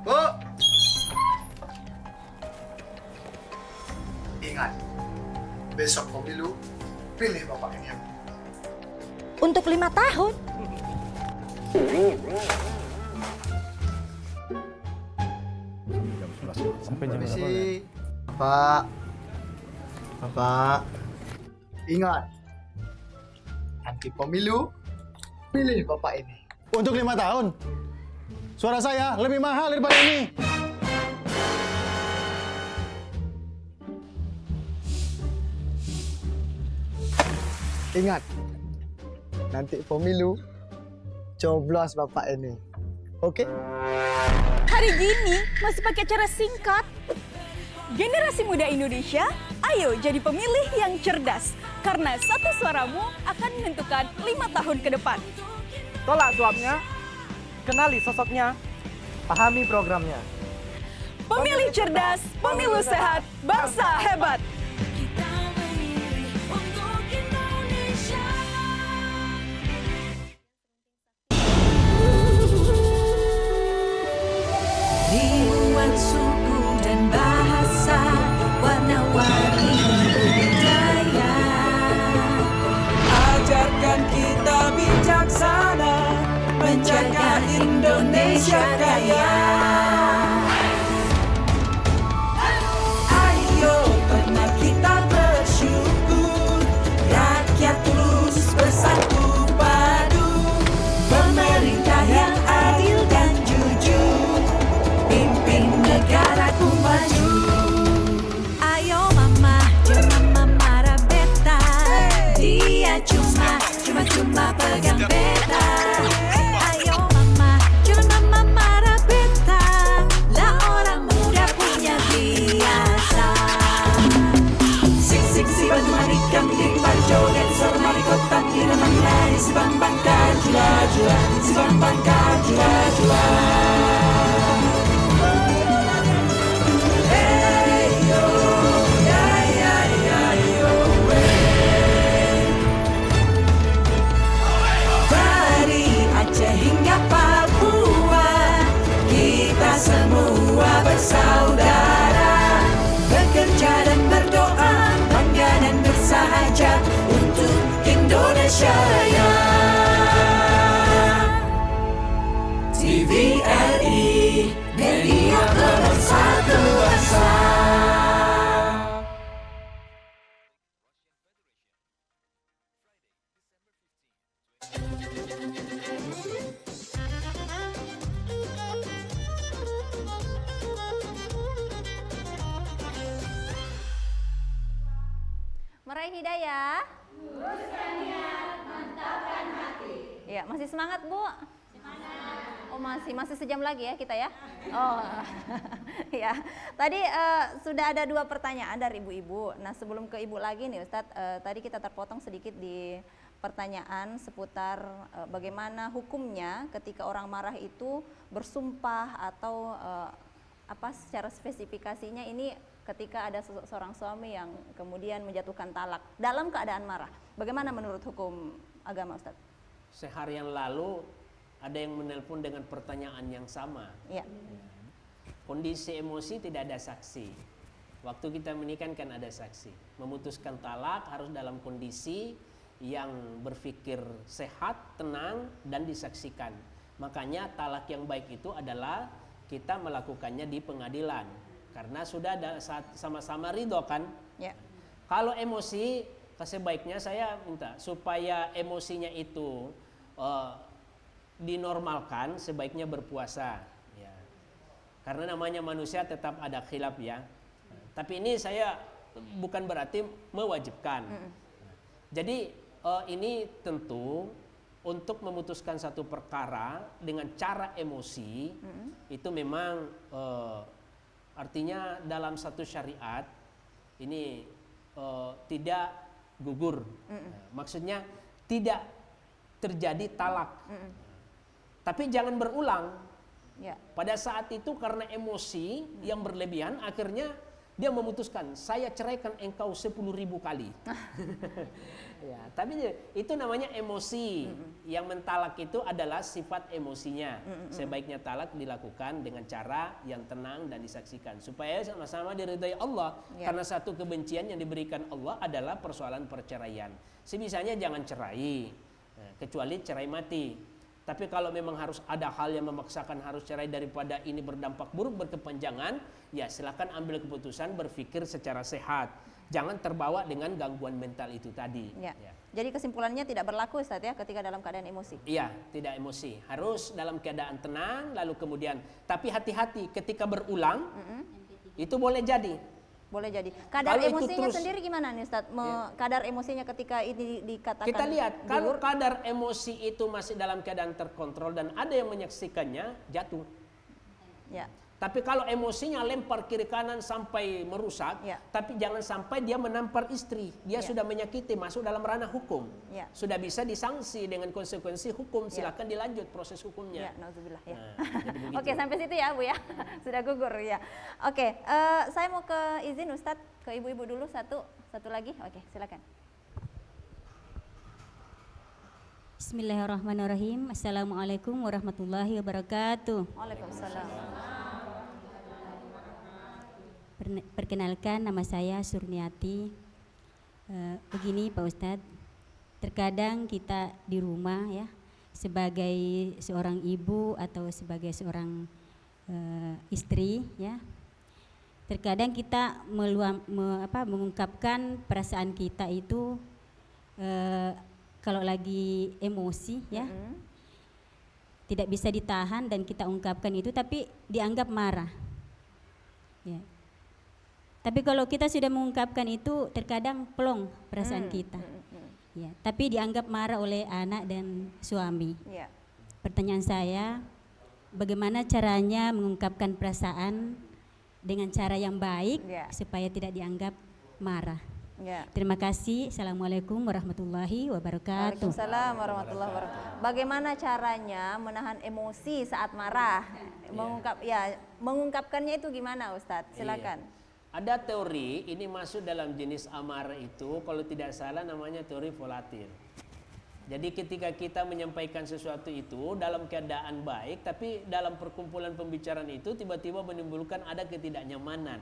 Bu, pemilu, pilih Bapak ini. Untuk 5 tahun? Sampai jam berapa? Bapak, ingat, nanti pemilu, pilih Bapak ini. Untuk 5 tahun? Suara saya lebih mahal daripada ini. Ingat, nanti pemilu, coblos Bapak ini. Oke? Hari gini masih pakai cara singkat. Generasi muda Indonesia, ayo jadi pemilih yang cerdas. Karena satu suaramu akan menentukan 5 tahun ke depan. Tolak suapnya, kenali sosoknya, pahami programnya. Pemilih cerdas, pemilu sehat, bangsa hebat. Ribuan suku dan bahasa, warna-warni budaya. Ajarkan kita bijaksana, menjaga Indonesia kaya. Ayo pernah kita bersyukur, rakyat terus bersatu padu. Pemerintah yang adil dan jujur, pimpin negaraku maju. Ayo mama, jangan mama rabeta. Dia cuma pegang peta. Ayo mama, jangan mama rabeta. Lah orang muda punya biasa. Sik si bantu manikam di panco dan sormari kotak di nama lari si bambang kajula jula, si bambang kajula jula. Semua bersaudara, bekerja dan berdoa, bangga dan bersahaja untuk Indonesia Raya. TVRI, media pemersatu bangsa. Meraih hidayah. Luruskan niat, mantapkan hati. Ya, masih semangat, Bu? Semangat. Oh, masih sejam lagi ya kita ya? Oh, ya. Tadi sudah ada 2 pertanyaan dari ibu-ibu. Nah, sebelum ke ibu lagi nih, Ustadz, tadi kita terpotong sedikit di pertanyaan seputar bagaimana hukumnya ketika orang marah itu bersumpah atau apa secara spesifikasinya ini ketika ada seorang suami yang kemudian menjatuhkan talak dalam keadaan marah. Bagaimana menurut hukum agama, Ustaz? Seharian lalu ada yang menelpon dengan pertanyaan yang sama. Ya. Kondisi emosi tidak ada saksi. Waktu kita menikah kan ada saksi. Memutuskan talak harus dalam kondisi yang berpikir sehat, tenang, dan disaksikan. Makanya talak yang baik itu adalah kita melakukannya di pengadilan. Karena sudah ada sama-sama ridho kan. Ya. Kalau emosi, sebaiknya saya minta supaya emosinya itu dinormalkan, sebaiknya berpuasa. Ya. Karena namanya manusia tetap ada khilaf ya. Tapi ini saya bukan berarti mewajibkan. Jadi ini tentu untuk memutuskan satu perkara dengan cara emosi itu memang artinya dalam satu syariat ini tidak gugur. Maksudnya tidak terjadi talak. Tapi jangan berulang. Ya. Pada saat itu karena emosi yang berlebihan akhirnya dia memutuskan, saya ceraikan engkau 10.000 kali. Ya, tapi itu namanya emosi. Yang mentalak itu adalah sifat emosinya. Sebaiknya talak dilakukan dengan cara yang tenang dan disaksikan supaya sama-sama diridhai Allah. Karena satu kebencian yang diberikan Allah adalah persoalan perceraian. Sebisanya jangan cerai, kecuali cerai mati. Tapi kalau memang harus ada hal yang memaksakan harus cerai daripada ini berdampak buruk berkepanjangan, ya silakan ambil keputusan, berpikir secara sehat. Jangan terbawa dengan gangguan mental itu tadi. Ya. Jadi kesimpulannya tidak berlaku Ustaz ya ketika dalam keadaan emosi. Iya, tidak emosi. Harus dalam keadaan tenang, lalu kemudian tapi hati-hati ketika berulang, itu boleh jadi. Boleh jadi. Kadar emosinya sendiri gimana nih Ustaz? Kadar emosinya ketika ini dikatakan. Kita lihat, kalau kadar emosi itu masih dalam keadaan terkontrol dan ada yang menyaksikannya, jatuh. Ya. Tapi kalau emosinya lempar kiri kanan sampai merusak, tapi jangan sampai dia menampar istri. Dia sudah menyakiti, masuk dalam ranah hukum. Sudah bisa disanksi dengan konsekuensi hukum. Silakan dilanjut proses hukumnya. Nauzubillah ya. Oke, sampai situ ya Bu ya. Sudah gugur ya. Oke, saya mau ke izin Ustadz ke ibu-ibu dulu satu lagi. Oke, silakan. Bismillahirrahmanirrahim. Assalamualaikum warahmatullahi wabarakatuh. Waalaikumsalam. Perkenalkan, nama saya Surniati. Begini Pak Ustadz, terkadang kita di rumah ya sebagai seorang ibu atau sebagai seorang istri ya, terkadang kita mengungkapkan perasaan kita itu kalau lagi emosi ya, tidak bisa ditahan dan kita ungkapkan itu, tapi dianggap marah ya. Tapi kalau kita sudah mengungkapkan itu, terkadang plong perasaan kita. Ya, tapi dianggap marah oleh anak dan suami. Pertanyaan saya, bagaimana caranya mengungkapkan perasaan dengan cara yang baik supaya tidak dianggap marah? Terima kasih. Assalamualaikum warahmatullahi wabarakatuh. Waalaikumsalam warahmatullahi wabarakatuh. Bagaimana caranya menahan emosi saat marah? Mengungkapkannya itu gimana Ustadz? Silakan. Ada teori, ini masuk dalam jenis amarah itu, kalau tidak salah namanya teori volatil. Jadi ketika kita menyampaikan sesuatu itu dalam keadaan baik, tapi dalam perkumpulan pembicaraan itu tiba-tiba menimbulkan ada ketidaknyamanan.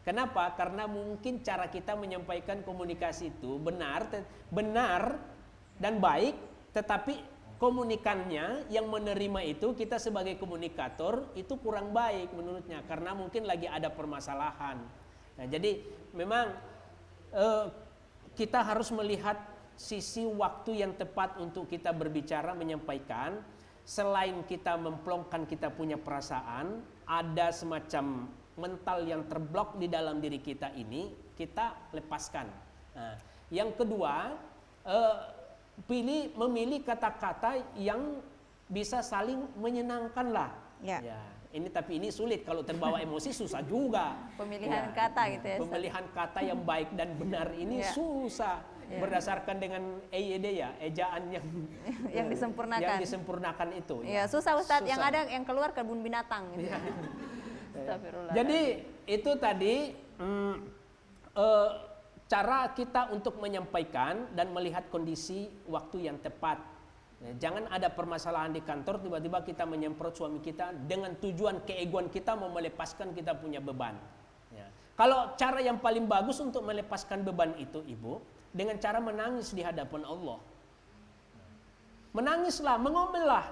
Kenapa? Karena mungkin cara kita menyampaikan komunikasi itu benar dan baik, tetapi komunikannya yang menerima itu, kita sebagai komunikator itu kurang baik menurutnya, karena mungkin lagi ada permasalahan. Nah, jadi memang kita harus melihat sisi waktu yang tepat untuk kita berbicara, menyampaikan. Selain kita memplongkan kita punya perasaan, ada semacam mental yang terblok di dalam diri kita ini, kita lepaskan. Nah, yang kedua, memilih kata-kata yang bisa saling menyenangkan lah. Ya, tapi ini sulit, kalau terbawa emosi susah juga. Pemilihan kata gitu ya. Pemilihan kata yang baik dan benar ini susah. Berdasarkan dengan EYD ya, ejaan yang disempurnakan. Yang disempurnakan itu. Ya, susah Ustadz, yang ada yang keluar kebun binatang gitu. Jadi itu tadi cara kita untuk menyampaikan dan melihat kondisi waktu yang tepat. Jangan ada permasalahan di kantor, tiba-tiba kita menyemprot suami kita dengan tujuan keegoan kita mau melepaskan kita punya beban. Kalau cara yang paling bagus untuk melepaskan beban itu, Ibu, dengan cara menangis di hadapan Allah. Menangislah, mengomellah.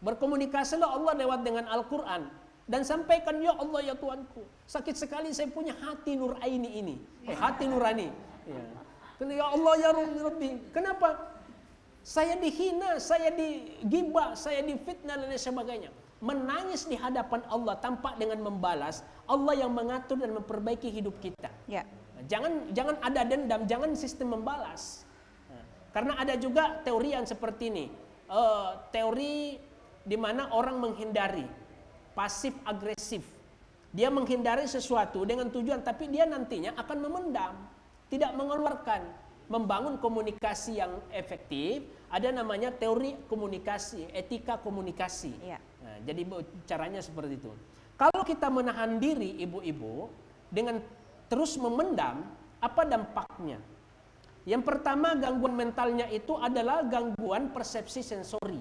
Berkomunikasilah Allah lewat dengan Al-Quran. Dan sampaikan, ya Allah ya Tuhanku, sakit sekali saya punya hati nuraini ini. Hati nurani. Ya Allah ya Rabbi, kenapa? Saya dihina, saya digibah, saya difitnah dan sebagainya. Menangis di hadapan Allah tampak dengan membalas, Allah yang mengatur dan memperbaiki hidup kita. Jangan ada dendam, jangan sistem membalas. Karena ada juga teori yang seperti ini. Teori di mana orang menghindari, pasif agresif. Dia menghindari sesuatu dengan tujuan, tapi dia nantinya akan memendam, tidak mengeluarkan. Membangun komunikasi yang efektif, ada namanya teori komunikasi, etika komunikasi. Nah, jadi caranya seperti itu. Kalau kita menahan diri, ibu-ibu, dengan terus memendam, apa dampaknya? Yang pertama, gangguan mentalnya itu adalah gangguan persepsi sensori.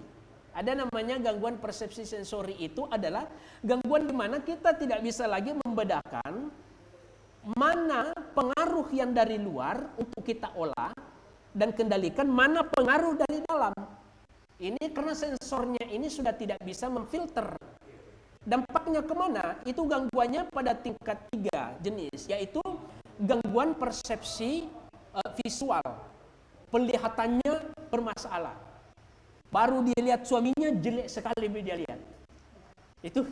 Ada namanya gangguan persepsi sensori, itu adalah gangguan di mana kita tidak bisa lagi membedakan mana pengaruh yang dari luar untuk kita olah dan kendalikan, mana pengaruh dari dalam. Ini karena sensornya ini sudah tidak bisa memfilter. Dampaknya kemana? Itu gangguannya pada tingkat 3 jenis, yaitu gangguan persepsi visual. Penglihatannya bermasalah. Baru dia lihat suaminya jelek sekali dia lihat. Itu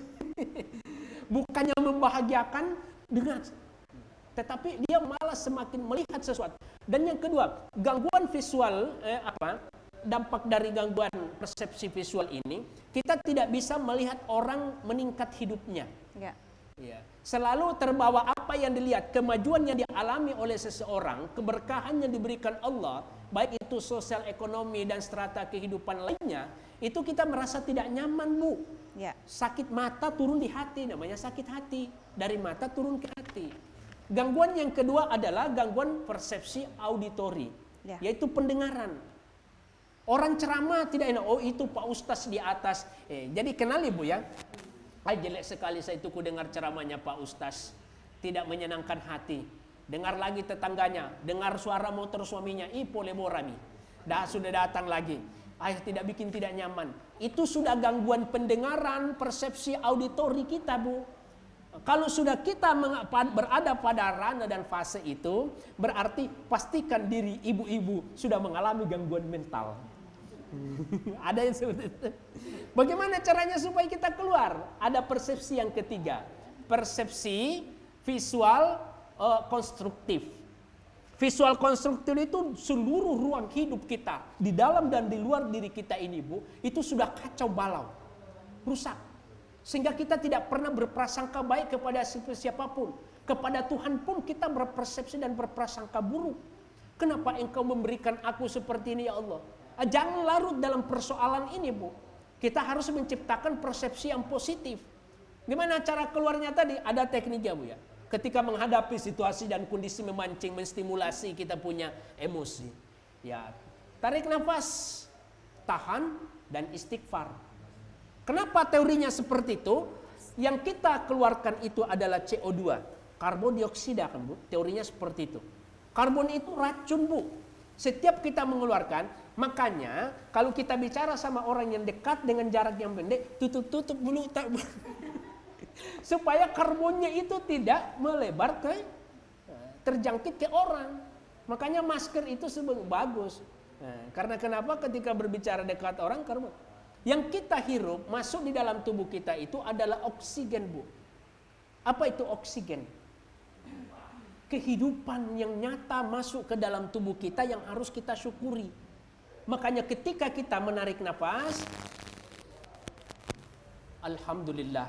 bukannya membahagiakan dengan, tetapi dia malah semakin melihat sesuatu. Dan yang kedua, gangguan visual dampak dari gangguan persepsi visual ini, kita tidak bisa melihat orang meningkat hidupnya. Ya. Ya. Selalu terbawa apa yang dilihat, kemajuan yang dialami oleh seseorang, keberkahan yang diberikan Allah, baik itu sosial, ekonomi, dan strata kehidupan lainnya, itu kita merasa tidak nyaman, Bu. Ya. Sakit mata turun di hati, namanya sakit hati. Dari mata turun ke hati. Gangguan yang kedua adalah gangguan persepsi auditori, yaitu pendengaran. Orang ceramah tidak enak, oh itu Pak Ustaz di atas. Jadi kenali, Bu, ya. Jelek sekali saya itu ku dengar ceramahnya Pak Ustaz, tidak menyenangkan hati. Dengar lagi tetangganya, dengar suara motor suaminya, boleh borami. Sudah datang lagi. Tidak bikin tidak nyaman. Itu sudah gangguan pendengaran, persepsi auditori kita, Bu. Kalau sudah kita berada pada ranah dan fase itu, berarti pastikan diri ibu-ibu sudah mengalami gangguan mental. Ada yang seperti itu. Bagaimana caranya supaya kita keluar? Ada persepsi yang ketiga, persepsi visual konstruktif. Visual konstruktif itu seluruh ruang hidup kita, di dalam dan di luar diri kita ini, Bu, itu sudah kacau balau, rusak. Sehingga kita tidak pernah berprasangka baik kepada siapapun. Kepada Tuhan pun kita berpersepsi dan berprasangka buruk. Kenapa Engkau memberikan aku seperti ini, ya Allah? Jangan larut dalam persoalan ini, Bu. Kita harus menciptakan persepsi yang positif. Gimana cara keluarnya tadi? Ada tekniknya, Bu, ya. Ketika menghadapi situasi dan kondisi memancing, menstimulasi kita punya emosi. Ya, tarik nafas, tahan, dan istighfar. Kenapa teorinya seperti itu? Yang kita keluarkan itu adalah CO2, karbon dioksida, kan, Bu? Teorinya seperti itu. Karbon itu racun, Bu. Setiap kita mengeluarkan, makanya kalau kita bicara sama orang yang dekat dengan jarak yang pendek, tutup mulut, supaya karbonnya itu tidak melebar terjangkit ke orang. Makanya masker itu bagus. Karena kenapa? Ketika berbicara dekat orang, karbon yang kita hirup masuk di dalam tubuh kita itu adalah oksigen, Bu. Apa itu oksigen? Kehidupan yang nyata masuk ke dalam tubuh kita yang harus kita syukuri. Makanya ketika kita menarik nafas, alhamdulillah.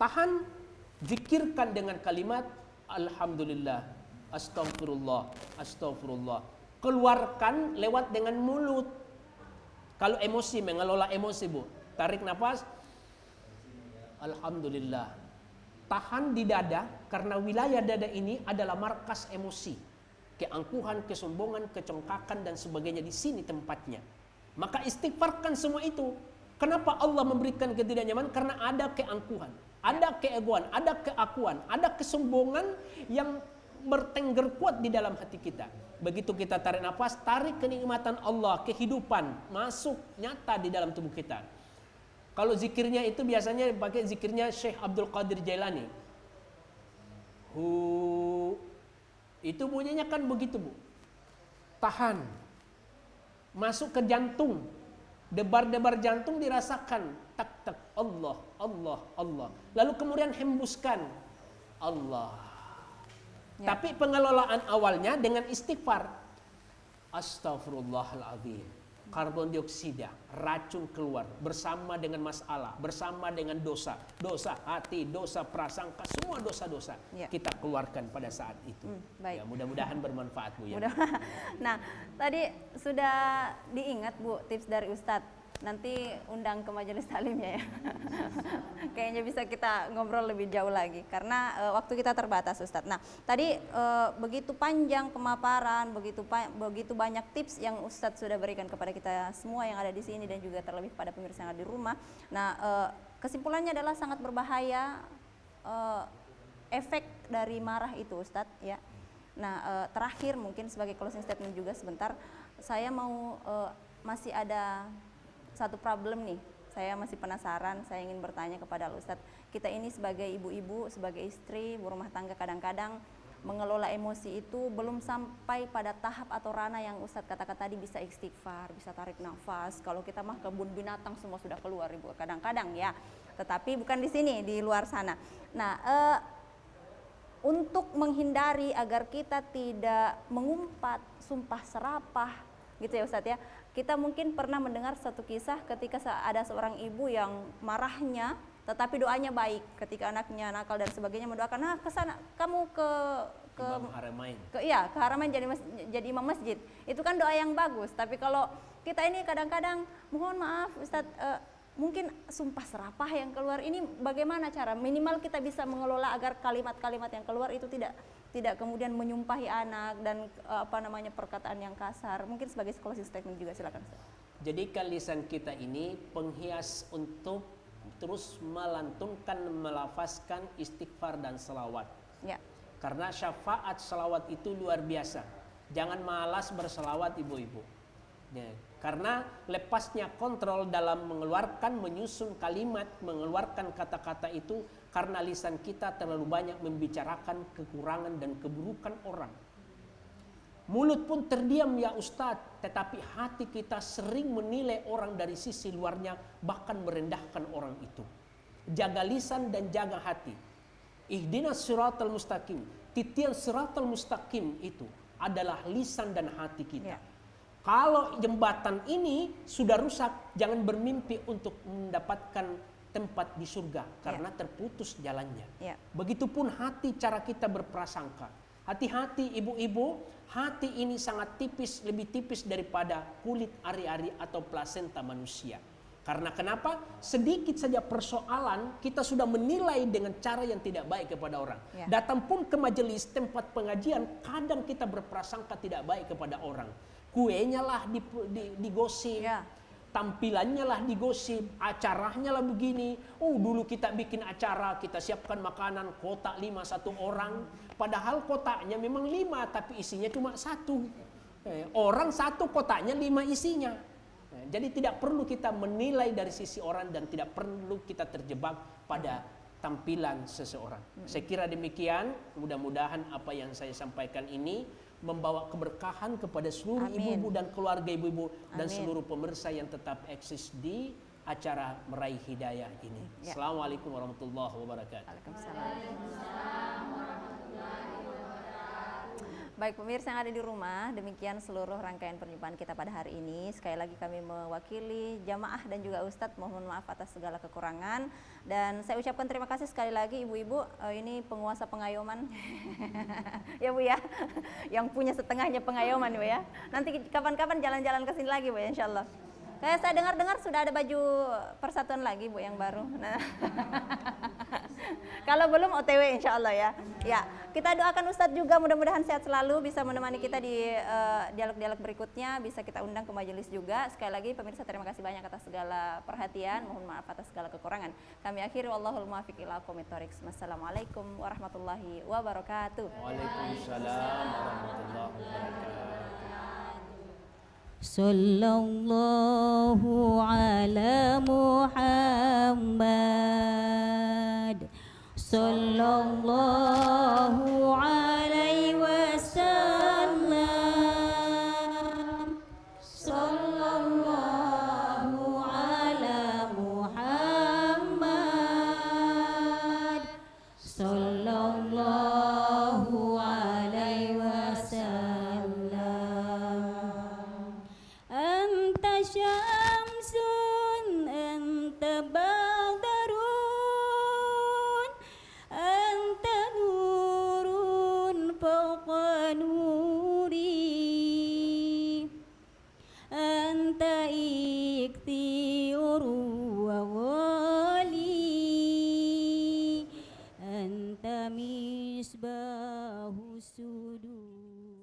Tahan, zikirkan dengan kalimat alhamdulillah, astagfirullah, astagfirullah. Keluarkan lewat dengan mulut. Kalau emosi, mengelola emosi, Bu. Tarik nafas, alhamdulillah. Tahan di dada, karena wilayah dada ini adalah markas emosi. Keangkuhan, kesombongan, kecongkakan, dan sebagainya di sini tempatnya. Maka istighfarkan semua itu. Kenapa Allah memberikan ketidaknyamanan? Karena ada keangkuhan, ada keegoan, ada keakuan, ada kesombongan yang bertengger kuat di dalam hati kita. Begitu kita tarik nafas, tarik kenikmatan Allah, kehidupan, masuk nyata di dalam tubuh kita. Kalau zikirnya itu biasanya pakai zikirnya Syekh Abdul Qadir Jailani. Itu bunyinya kan begitu, Bu. Tahan. Masuk ke jantung. Debar-debar jantung dirasakan. Tak-tak. Allah, Allah, Allah. Lalu kemudian hembuskan. Allah. Ya. Tapi pengelolaan awalnya dengan istighfar. Astaghfirullahaladzim. Karbon dioksida, racun keluar bersama dengan masalah, bersama dengan dosa, dosa hati, dosa prasangka, semua dosa-dosa kita keluarkan pada saat itu. Baik. Ya, mudah-mudahan bermanfaat, Bu, ya. Nah, tadi sudah diingat, Bu, tips dari Ustadz. Nanti undang ke majelis taklimnya, ya. kayaknya bisa kita ngobrol lebih jauh lagi karena waktu kita terbatas, Ustadz. Nah, tadi begitu panjang pemaparan, begitu banyak tips yang Ustadz sudah berikan kepada kita semua yang ada di sini dan juga terlebih pada pemirsa yang ada di rumah. Nah, kesimpulannya adalah sangat berbahaya efek dari marah itu, Ustadz, ya. Nah, terakhir mungkin sebagai closing statement juga sebentar, saya mau masih ada satu problem nih. Saya masih penasaran, saya ingin bertanya kepada Ustadz. Kita ini sebagai ibu-ibu, sebagai istri, berumah tangga kadang-kadang mengelola emosi itu belum sampai pada tahap atau ranah yang Ustadz katakan tadi bisa istighfar, bisa tarik nafas. Kalau kita mah kebun binatang semua sudah keluar Ibu kadang-kadang ya. Tetapi bukan di sini, di luar sana. Nah, untuk menghindari agar kita tidak mengumpat, sumpah serapah gitu ya Ustadz ya. Kita mungkin pernah mendengar satu kisah ketika ada seorang ibu yang marahnya tetapi doanya baik ketika anaknya nakal dan sebagainya, mendoakan, nah kesana kamu ke Haramain. Ke Haramain jadi imam masjid. Itu kan doa yang bagus. Tapi kalau kita ini kadang-kadang mohon maaf Ustadz, mungkin sumpah serapah yang keluar ini bagaimana cara minimal kita bisa mengelola agar kalimat-kalimat yang keluar itu tidak kemudian menyumpahi anak dan perkataan yang kasar. Mungkin sebagai closing statement juga silakan. Jadikan lisan kita ini penghias untuk terus melantunkan, melafazkan istighfar dan salawat. Ya. Karena syafaat salawat itu luar biasa. Jangan malas bersalawat ibu-ibu. Ya. Karena lepasnya kontrol dalam mengeluarkan, menyusun kalimat, mengeluarkan kata-kata itu karena lisan kita terlalu banyak membicarakan kekurangan dan keburukan orang. Mulut pun terdiam ya Ustadz, tetapi hati kita sering menilai orang dari sisi luarnya, bahkan merendahkan orang itu. Jaga lisan dan jaga hati. Ihdinas siratal mustaqim. Titian siratal mustaqim itu adalah lisan dan hati kita. Ya. Kalau jembatan ini sudah rusak, jangan bermimpi untuk mendapatkan tempat di surga karena terputus jalannya. Ya. Begitupun hati, cara kita berprasangka. Hati-hati ibu-ibu, hati ini sangat tipis, lebih tipis daripada kulit ari-ari atau plasenta manusia. Karena kenapa? Sedikit saja persoalan kita sudah menilai dengan cara yang tidak baik kepada orang. Ya. Datang pun ke majelis tempat pengajian, kadang kita berprasangka tidak baik kepada orang. Kuenya lah digosip, ya. Tampilannya lah digosip, acaranya lah begini. Dulu kita bikin acara, kita siapkan makanan kotak 5 1 orang. Padahal kotaknya memang 5 tapi isinya cuma 1. Orang 1 kotaknya 5 isinya. Jadi tidak perlu kita menilai dari sisi orang dan tidak perlu kita terjebak pada tampilan seseorang. Saya kira demikian, mudah-mudahan apa yang saya sampaikan ini membawa keberkahan kepada seluruh ibu-ibu dan keluarga ibu-ibu dan seluruh pemirsa yang tetap eksis di acara Meraih Hidayah ini. Ya. Assalamualaikum warahmatullahi wabarakatuh. Baik pemirsa yang ada di rumah, demikian seluruh rangkaian perjumpaan kita pada hari ini. Sekali lagi kami mewakili jamaah dan juga Ustadz, mohon maaf atas segala kekurangan. Dan saya ucapkan terima kasih sekali lagi ibu-ibu, ini penguasa pengayoman. Ya Bu ya, yang punya setengahnya pengayoman Bu ya. Nanti kapan-kapan jalan-jalan ke sini lagi Bu ya, insya Allah. Saya dengar-dengar sudah ada baju persatuan lagi Bu yang baru. Nah. Kalau belum OTW insya Allah ya. Ya, kita doakan Ustadz juga mudah-mudahan sehat selalu, bisa menemani kita di dialog-dialog berikutnya, bisa kita undang ke majelis juga. Sekali lagi pemirsa terima kasih banyak atas segala perhatian, mohon maaf atas segala kekurangan. Kami akhiri wallahul muwaffiq ila aqwamit thoriq. Wassalamualaikum warahmatullahi wabarakatuh. Waalaikumsalam warahmatullahi wabarakatuh. Sallallahu ala Muhammad. Sallallahu alaihi wasallam. Sallallahu ala Muhammad. Sallallahu alaihi wasallam. Anta syamsun, anta badarun, anta anta misbahu sudur.